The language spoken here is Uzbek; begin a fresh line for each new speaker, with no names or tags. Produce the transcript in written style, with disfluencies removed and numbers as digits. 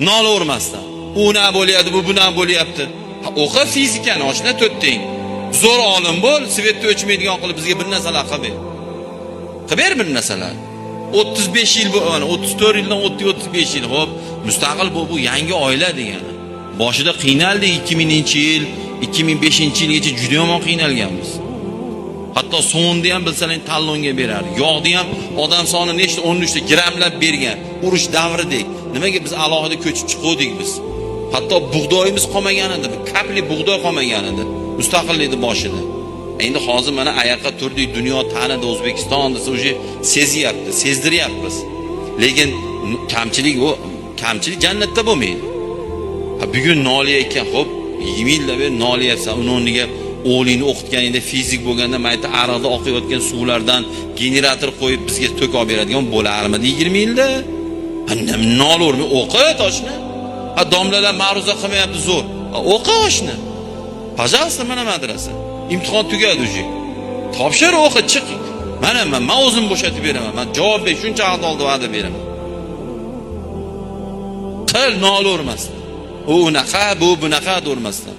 Nolavermasdan. U na bo'lyapti, bu buna bo'lyapti. O'qi fizikani oshna to'tding. Zo'r olim bo'l, svetni o'chmaydigan qilib bizga bir narsalar qilib ber. Qilib ber bir narsalar. 35 yil bo'lgan, 34 yildan 35 yil. Xo'p, mustaqil bu yangi oila degani. Boshida qiynaldik 2000-yil, 2005-yilgacha juda yomon qiynalganmiz. Hatto so'nni ham bilsalaring talonga berar. Yog'ni ham odam soni nechta 13 ta grammlab bergan. Urush davridek. Nimaga biz alohida ko'chib chiqdik biz? Hatto bug'doyimiz qolmagan edi, kapli bug'doy qolmagan edi mustaqillikni boshida. Endi hozir mana oyoqqa turdik, dunyo tanidi, O'zbekiston desa o'sha sezyapti, sezdiryapmiz. Lekin kamchilik jannatda bo'lmaydi. Bugun nolayotgan, xo'p, 20 yildan beri nolayapsan, uni o'rniga o'g'lingni o'qitganingda fizik bo'lganda mayta ariqda oqayotgan suvlardan generator qo'yib bizga to'k olib beradigan bo'larmidi 20 yilda? Nolavermi? O'qit oshni. Domlalar ma'ruza qilmayapti zo'r. O'qi oshni. Pajavsta mana madrasa. İmtihon tugadi o'sha. Topshir o'qi chiq. Mana men o'zim bo'shatib beraman. Men javob ber, shuncha vaqt oldi va'da beraman. Qil nolavermasdan. U unaqa, bu bunaqa do'rmasdan.